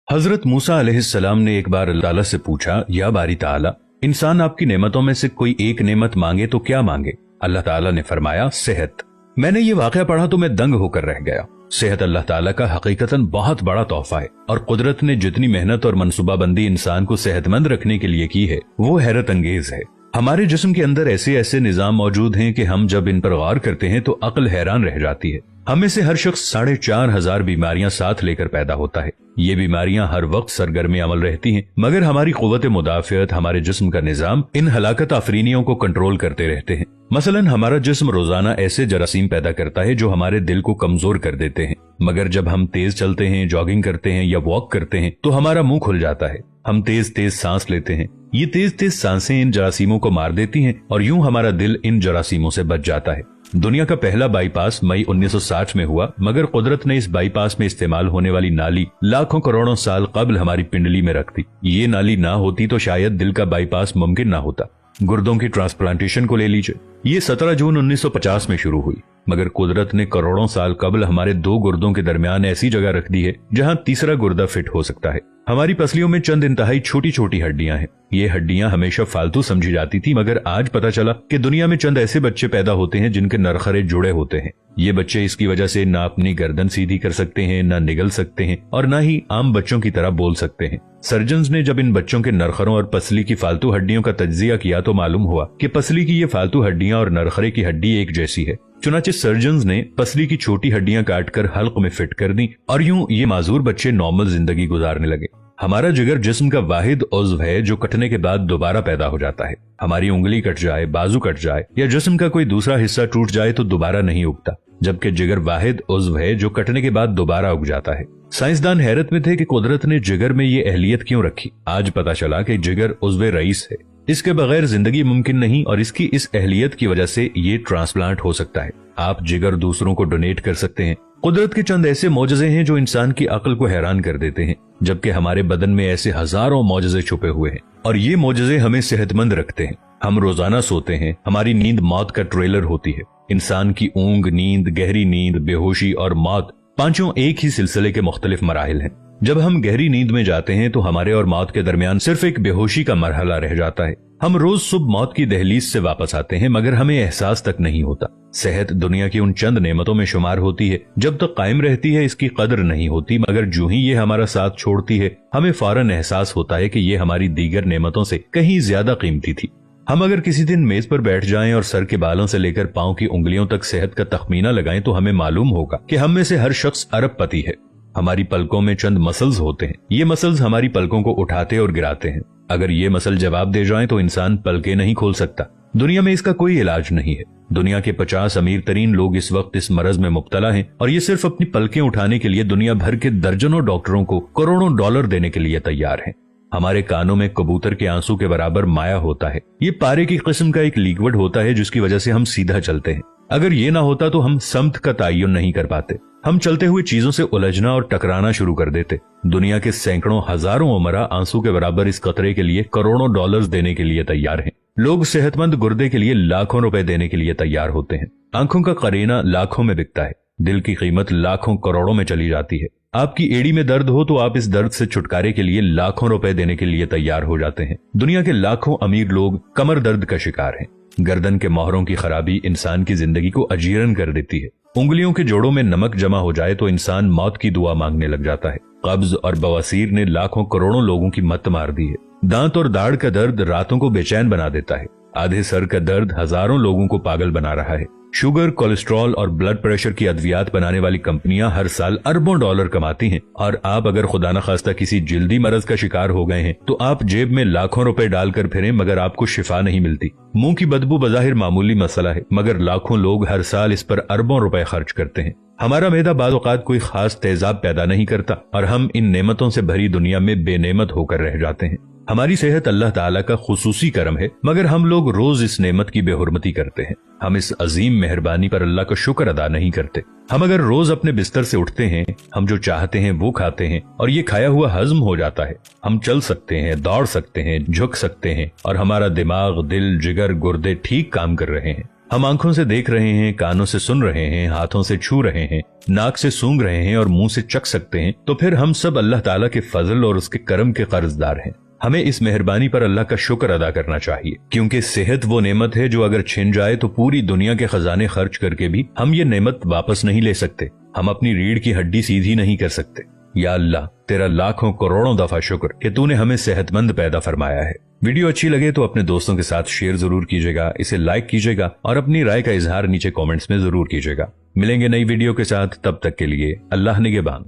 हजरत मूसा अलैहिस्सलाम ने एक बार अल्लाह ताला से पूछा, या बारी ताला, इंसान आपकी नेमतों में से कोई एक नेमत मांगे तो क्या मांगे? अल्लाह ताला ने फरमाया, सेहत। मैंने ये वाकया पढ़ा तो मैं दंग होकर रह गया। सेहत अल्लाह ताला का हकीकतन बहुत बड़ा तोहफा है और कुदरत ने जितनी मेहनत और मनसूबाबंदी इंसान को सेहतमंद रखने के लिए की है वो हैरत अंगेज है। हमारे जिस्म के अंदर ऐसे ऐसे निजाम मौजूद हैं कि हम जब इन पर गौर करते हैं तो अक्ल हैरान रह जाती है। हम में से हर शख्स 4,500 बीमारियां साथ लेकर पैदा होता है। ये बीमारियां हर वक्त सरगर्म अमल रहती हैं, मगर हमारी कुव्वत मुदाफियत, हमारे जिस्म का निजाम इन हलाकत आफरीनियों को कंट्रोल करते रहते हैं। मसलन हमारा जिस्म रोजाना ऐसे जरासीम पैदा करता है जो हमारे दिल को कमजोर कर देते हैं, मगर जब हम तेज चलते हैं, जॉगिंग करते हैं या वॉक करते हैं तो हमारा मुंह खुल जाता है। हम तेज तेज सांस लेते हैं, ये तेज तेज सांसें इन जरासीमों को मार देती हैं और यूं हमारा दिल इन जरासीमों से बच जाता है। दुनिया का पहला बाईपास मई 1960 में हुआ, मगर कुदरत ने इस बाईपास में इस्तेमाल होने वाली नाली लाखों करोड़ों साल कबल हमारी पिंडली में रख दी। ये नाली ना होती तो शायद दिल का बाईपास मुमकिन ना होता। गुर्दों की ट्रांसप्लांटेशन को ले लीजिए, ये 17 जून 1950 में शुरू हुई, मगर कुदरत ने करोड़ों साल कबल हमारे दो गुर्दों के दरमियान ऐसी जगह रख दी है जहां तीसरा गुर्दा फिट हो सकता है। हमारी पसलियों में चंद इंतहाई छोटी छोटी हड्डियां हैं। ये हड्डियां हमेशा फालतू समझी जाती थी, मगर आज पता चला कि दुनिया में चंद ऐसे बच्चे पैदा होते हैं जिनके नरखरे जुड़े होते हैं। ये बच्चे इसकी वजह से ना अपनी गर्दन सीधी कर सकते हैं, ना निगल सकते हैं और ना ही आम बच्चों की तरह बोल सकते हैं। सर्जन्स ने जब इन बच्चों के नरखरों और पसली की फालतू हड्डियों का तज्जिया किया तो मालूम हुआ कि पसली की ये फालतू हड्डियां और नरखरे की हड्डी एक जैसी है। चुनाचे सर्जन्स ने पसली की छोटी हड्डियां काटकर हल्क में फिट कर दी और यूं ये माजूर बच्चे नॉर्मल जिंदगी गुजारने लगे। हमारा जिगर जिस्म का वाहिद उज़्व है जो कटने के बाद दोबारा पैदा हो जाता है। हमारी उंगली कट जाए, बाजू कट जाए या जिस्म का कोई दूसरा हिस्सा टूट जाए तो दोबारा नहीं उगता, जबकि जिगर वाहिद उज़्व है जो कटने के बाद दोबारा उग जाता है। साइंसदान हैरत में थे कि कुदरत ने जिगर में ये अहलियत क्यों रखी। आज पता चला कि जिगर उज़्व रईस है, इसके बगैर जिंदगी मुमकिन नहीं और इसकी इस अहलियत की वजह से ये ट्रांसप्लांट हो सकता है। आप जिगर दूसरों को डोनेट कर सकते हैं। कुदरत के चंद ऐसे मौजज़े हैं जो इंसान की अक्ल को हैरान कर देते हैं, जबकि हमारे बदन में ऐसे हजारों मौजज़े छुपे हुए हैं और ये मौजज़े हमें सेहतमंद रखते हैं। हम रोजाना सोते हैं, हमारी नींद मौत का ट्रेलर होती है। इंसान की ऊंग, नींद, गहरी नींद, बेहोशी और मौत, पांचों एक ही सिलसिले के मुख्तलिफ मराहिल हैं। जब हम गहरी नींद में जाते हैं तो हमारे और मौत के दरमियान सिर्फ एक बेहोशी का मरहला रह जाता है। हम रोज सुबह मौत की दहलीज से वापस आते हैं, मगर हमें एहसास तक नहीं होता। सेहत दुनिया की उन चंद नेमतों में शुमार होती है जब तक कायम रहती है इसकी कदर नहीं होती, मगर जो ही ये हमारा साथ छोड़ती है हमें फौरन एहसास होता है कि ये हमारी दीगर नेमतों से कहीं ज्यादा कीमती थी। हम अगर किसी दिन मेज पर बैठ जाएं और सर के बालों से लेकर पांव की उंगलियों तक सेहत का तखमीना लगाएं तो हमें मालूम होगा कि हम में से हर शख्स अरबपति है। हमारी पलकों में चंद मसल्स होते हैं, ये मसल्स हमारी पलकों को उठाते और गिराते हैं। अगर ये मसल जवाब दे जाएं तो इंसान पलकें नहीं खोल सकता। दुनिया में इसका कोई इलाज नहीं है। दुनिया के 50 अमीर तरीन लोग इस वक्त इस मरज में मुब्तला हैं और ये सिर्फ अपनी पलकें उठाने के लिए दुनिया भर के दर्जनों डॉक्टरों को करोड़ों डॉलर देने के लिए तैयार हैं। हमारे कानों में कबूतर के आंसू के बराबर माया होता है। ये पारे की किस्म का एक लिक्विड होता है जिसकी वजह से हम सीधा चलते हैं। अगर ये ना होता तो हम समत का तयन नहीं कर पाते। हम चलते हुए चीजों से उलझना और टकराना शुरू कर देते। दुनिया के सैकड़ों हजारों उमरा आंसू के बराबर इस कतरे के लिए करोड़ों डॉलर्स देने के लिए तैयार हैं। लोग सेहतमंद गुर्दे के लिए लाखों रुपए देने के लिए तैयार होते हैं। आंखों का करीना लाखों में बिकता है। दिल की कीमत लाखों करोड़ों में चली जाती है। आपकी एड़ी में दर्द हो तो आप इस दर्द से छुटकारे के लिए लाखों रुपए देने के लिए तैयार हो जाते हैं। दुनिया के लाखों अमीर लोग कमर दर्द का शिकार हैं। गर्दन के मोहरों की खराबी इंसान की जिंदगी को अजीरन कर देती है। उंगलियों के जोड़ों में नमक जमा हो जाए तो इंसान मौत की दुआ मांगने लग जाता है। कब्ज और बवासीर ने लाखों करोड़ों लोगों की मत मार दी है। दांत और दाढ़ का दर्द रातों को बेचैन बना देता है। आधे सर का दर्द हजारों लोगों को पागल बना रहा है। शुगर, कोलेस्ट्रॉल और ब्लड प्रेशर की अद्वियात बनाने वाली कंपनियां हर साल अरबों डॉलर कमाती हैं और आप अगर खुदा न खास्ता किसी जिल्दी मरज का शिकार हो गए हैं तो आप जेब में लाखों रुपए डालकर फिरें मगर आपको शिफा नहीं मिलती। मुंह की बदबू बज़ाहिर मामूली मसला है, मगर लाखों लोग हर साल इस पर अरबों रुपए खर्च करते हैं। हमारा मैदा बाज़ औक़ात कोई खास तेजाब पैदा नहीं करता और हम इन नेमतों से भरी दुनिया में बेनेमत होकर रह जाते हैं। हमारी सेहत अल्लाह ताला का खुसूसी करम है, मगर हम लोग रोज इस नेमत की बेहुरमती करते हैं। हम इस अजीम मेहरबानी पर अल्लाह का शुक्र अदा नहीं करते। हम अगर रोज अपने बिस्तर से उठते हैं, हम जो चाहते हैं वो खाते हैं और ये खाया हुआ हजम हो जाता है। हम चल सकते हैं, दौड़ सकते हैं, झुक सकते हैं और हमारा दिमाग, दिल, जिगर, गुर्दे ठीक काम कर रहे हैं। हम आंखों से देख रहे हैं, कानों से सुन रहे हैं, हाथों से छू रहे हैं, नाक से सूंघ रहे हैं और मुंह से चख सकते हैं, तो फिर हम सब अल्लाह ताला के फजल और उसके करम के कर्जदार हैं। हमें इस मेहरबानी पर अल्लाह का शुक्र अदा करना चाहिए, क्योंकि सेहत वो नेमत है जो अगर छिन जाए तो पूरी दुनिया के खजाने खर्च करके भी हम ये नेमत वापस नहीं ले सकते। हम अपनी रीढ़ की हड्डी सीधी नहीं कर सकते। या अल्लाह, तेरा लाखों करोड़ों दफा शुक्र कि तूने हमें सेहतमंद पैदा फरमाया है। वीडियो अच्छी लगे तो अपने दोस्तों के साथ शेयर जरूर कीजिएगा, इसे लाइक कीजिएगा और अपनी राय का इजहार नीचे कमेंट्स में जरूर कीजिएगा। मिलेंगे नई वीडियो के साथ, तब तक के लिए अल्लाह निगहबान।